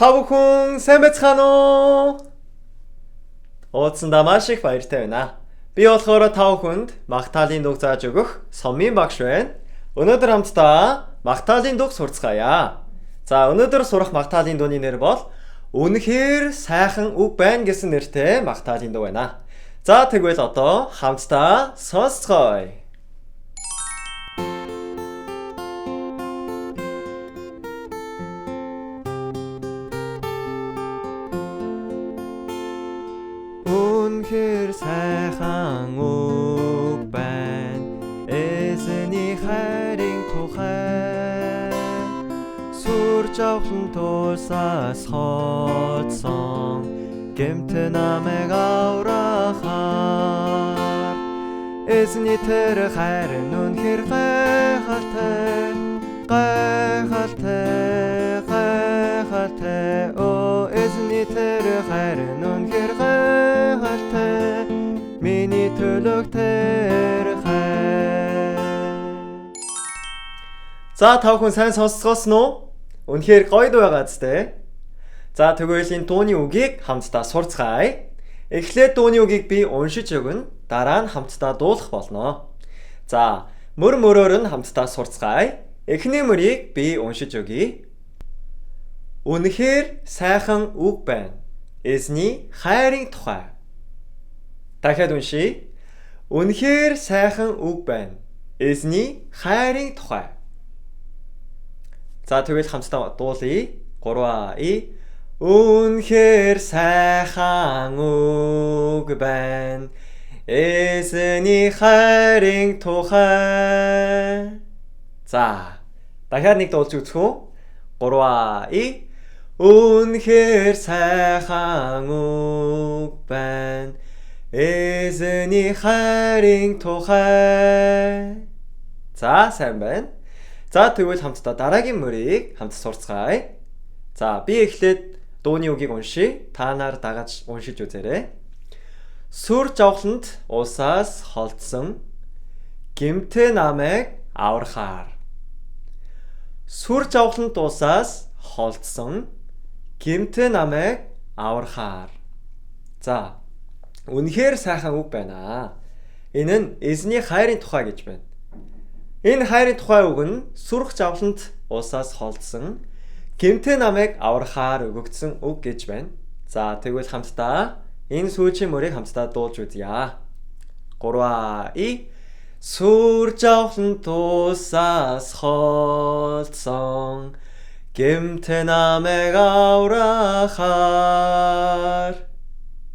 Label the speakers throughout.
Speaker 1: Та бүхэн сайн байцгаана уу? Ууцсандаа маш их баяртай байна. Би болохоор та бүхэнд Магтаалын дуу зааж өгөх Сомын багш байна. Өнөөдөр хамтдаа Магтаалын дуу сурцгаая. За өнөөдөр сурах Магтаалын дууны нэр бол Үнэхээр сайхан үг байна гэсэн нэртэй Магтаалын дуу байна. За тэгвэл одоо хамтдаа сонсцгоё. Үнэхээр сайхан үг байна. Эзний хайрын тухай сурж авсан тусаас холдсон гэмт намайг аврахаар эзний тэр хайр нь үнэхээр гайхалтай о эзний тэр хайр нь үнэхээр гайхалтай миний төлөв тэр хайр. За та бүхэн сайн сонсцгоосон уу? Үнэхээр гоё дуу байгаа зү. За тэгвэл энэ дууны үгийг хамтдаа сурцгаая. Эхлээд дууны үгийг би уншиж өгнө. Дараа нь хамтдаа дуулах болно. За мөр мөрөөр нь хамтдаа сурцгаая. Эхний мөрийг би уншиж өгье. Үнэхээр сайхан үг байна. Эзний хайрын тухай. Дахиад уншия. Үнэхээр сайхан үг байна. Эзний хайрын тухай. За тэгвэл хамтдаа дуулъя. 3 Үнэхээр сайхан үг байна. Эзний хайрын тухай. За дахиад нэг дуулж үзэх үү? 3 Үнэхээр сайхан үг байна. Эзний хайрын тухай. За сайн байна. За тэгвэл хамтдаа дараагийн мөрийг хамт сурцгаая. За би эхлээд дууны үгийг уншия. Та нар дагаад уншиж үзээрэй. Сүр жавхланд улсаас холдсон гэмтээ намайг аврахаар. Сүр жавхланд улсаас холдсон гэмтээ намайг аврахаар. За үнэхээр сайхан үг байна. Энэ нь эзний хайрын тухай гэж байна. Энэ хайрын тухай үг нь сүрх жавхланд улсаас холдсон гэмтээ намайг аврахаар өгөгдсөн үг гэж байна. За тэгвэл хамтдаа энэ сүүлчийн мөрийг хамтдаа дуулж үзье. 3 Сүр жавхланд улсаас холдсон гэмтээ намайг аврахаар.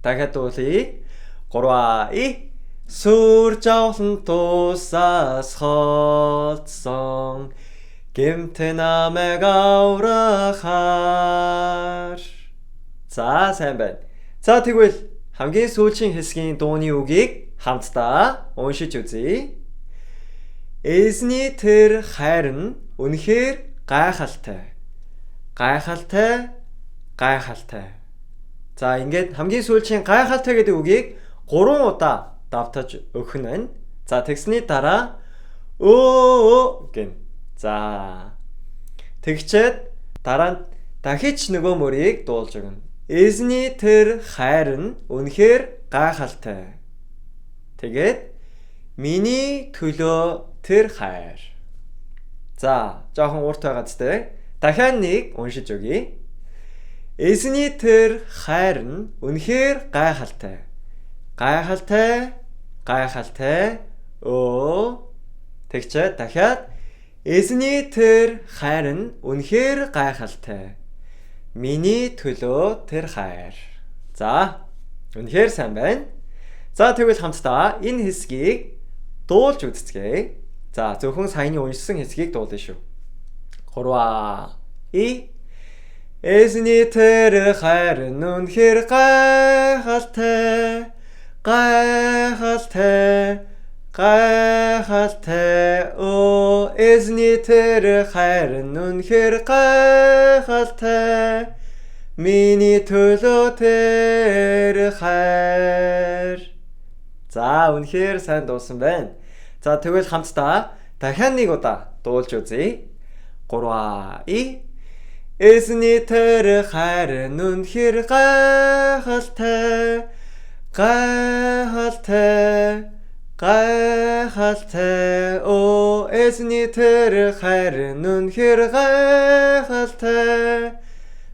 Speaker 1: Дахиад дуулъя. 3 Сүр жавхланд улсаас холдсон гэмтээ намайг аврахаар. За сайн байна. За тэгвэл хамгийн сүүлийн хэсгийн дууны үгийг хамтдаа уншиж үзье. Эзний тэр хайр нь үнэхээр гайхалтай. За ингээд хамгийн сүүлийн гайхалтай гэдэг үгийг 3 удаа давтаж өгөх нь байна. За тэгсний дараа гэн. За тэгчээд дараа нь дахиж нөгөө мөрийг дуулж өгнө. Эзний тэр хайр нь үнэхээр гайхалтай. Тэгээд миний төлөө тэр хайр. За жоохон ууртай байгаа зү. Дахиад нэг уншиж өгье. Эзний тэр хайр нь үнэхээр гайхалтай. Тэгчээд дахиад эзний тэр хайр нь үнэхээр гайхалтай. Миний төлөө тэр хайр. За үнэхээр сайн байна. За тэгвэл хамтдаа энэ хэсгийг дуулж үзцгээе. За зөвхөн саяны уншсан хэсгийг дуулъя шүү. 3 Эзний тэр хайр нь үнэхээр гайхалтай. О эзний тэр хайр нь үнэхээр гайхалтай. Миний төлөө тэр хайр. За үнэхээр сайн дуусан байна. За тэгвэл хамтдаа дахиад нэг удаа дуулж үзье. 3 Эзний тэр хайр нь үнэхээр гайхалтай. Гайхалтай. Гайхалтай. Оо эзний тэр хайр нь үнэхээр гайхалтай.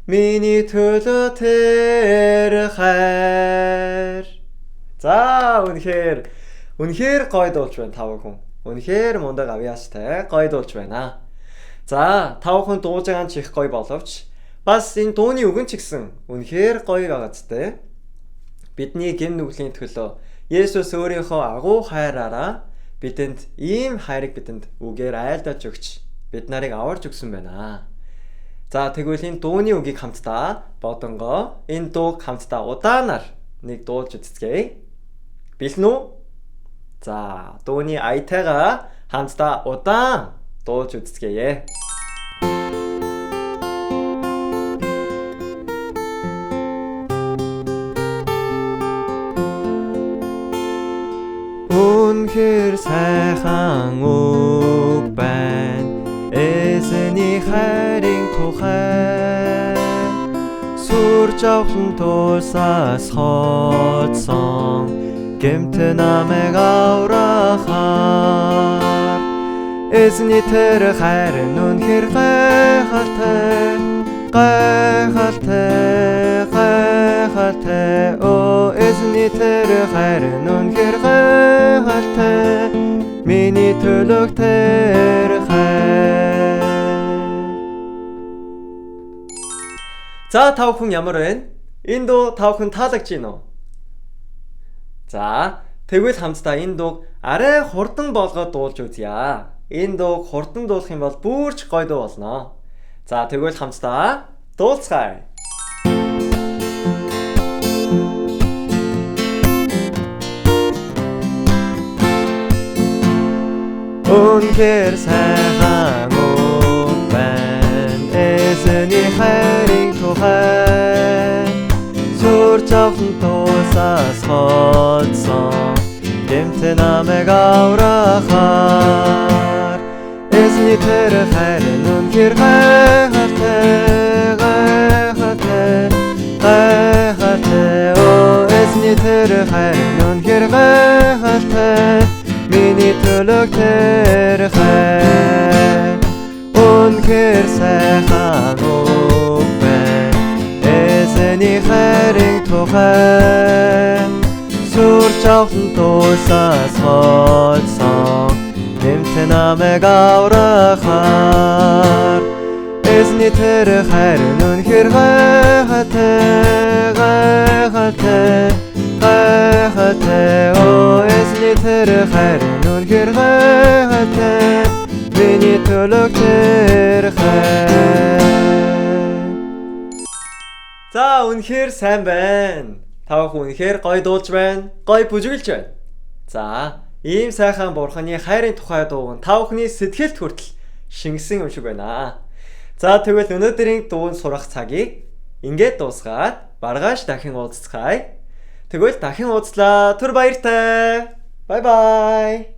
Speaker 1: Миний төлөө тэр хайр. За үнэхээр гоё дуулж байна тав хүн. Үнэхээр мундаг авьяастай гоё дуулж байна. За тав хүн дуулж байгаа нь ч их гоё боловч бас энэ дууны үг нь ч гэсэн үнэхээр гоё байгаа зү. Бидний гэм нүглийн төлөө Есүс өөрийнхөө агуу хайраараа бидэнд ийм хайрыг бидэнд үгээр айлдаж өгч бид нарыг аварж өгсөн байна. За тэгвэл энэ дууны үгийг хамтдаа бодонгоо энэ дууг хамтдаа удаанаар нэг дуулж үзье. Бэлэн үү? За дууны аятайгаа хамтдаа удаан дуулж үзье. Үнэхээр сайхан үг байна. Эзний хайрын тухай сүр жавхан тулсаас хоцсон гэмт намайг аврахаар. Эзний тэр хайр нь үнэхээр гайхалтай. Гайхалтай. Гайхалтай. Оо эзний тэр хайр нь үнэхээр гайхалтай. Миний төлөө тэр хайр. За тав хүн ямар байна? Энэ дуу тав хүн таалагдж байна уу? За тэгвэл хамтдаа энэ дууг арай хурдан болгоод дуулж үзье. Энэ дууг хурдан дуулах юм бол бүрч гоё дуу болно. За тэгвэл хамтдаа дуулцгаая. Үнэхээр сайхан үг байна. Эзний хайрын тухай сүр жавхан тулсаас хоцсон гэмт намайг аврахаар. Эзний тэр хайр нь үнэхээр гайхалтай. Гайхалтай. Гайхалтай. Оо эзний тэр хайр нь үнэхээр гайхалтай. Миний төлөө тэр хайр. Үнэхээр сайхан үг байна. Эзний хайрын тухай сүр жавхан тулсаас хоцсон гэмт намайг аврахаар. Эзний тэр хайр нь үнэхээр гайхалтай. Гайхалтай. Гайхалтай. Оо эзний тэр хайр нь үнэхээр гайхалтай. Миний төлөө тэр хайр. За үнэхээр сайн байна. Тав хүн үнэхээр гоё дуулж байна. Гоё бүжиглж байна. За ийм сайхан бурханы хайрын тухай дуу нь тав хүний сэтгэлд хүртэл шингэсэн юм шиг байна. За тэгвэл өнөөдрийн дууг сурах цагийг ингээд дуусгаад маргааш дахин уулзцгаая. Тэгвэл дахин уулзлаа. Түр баяртай. Bye bye.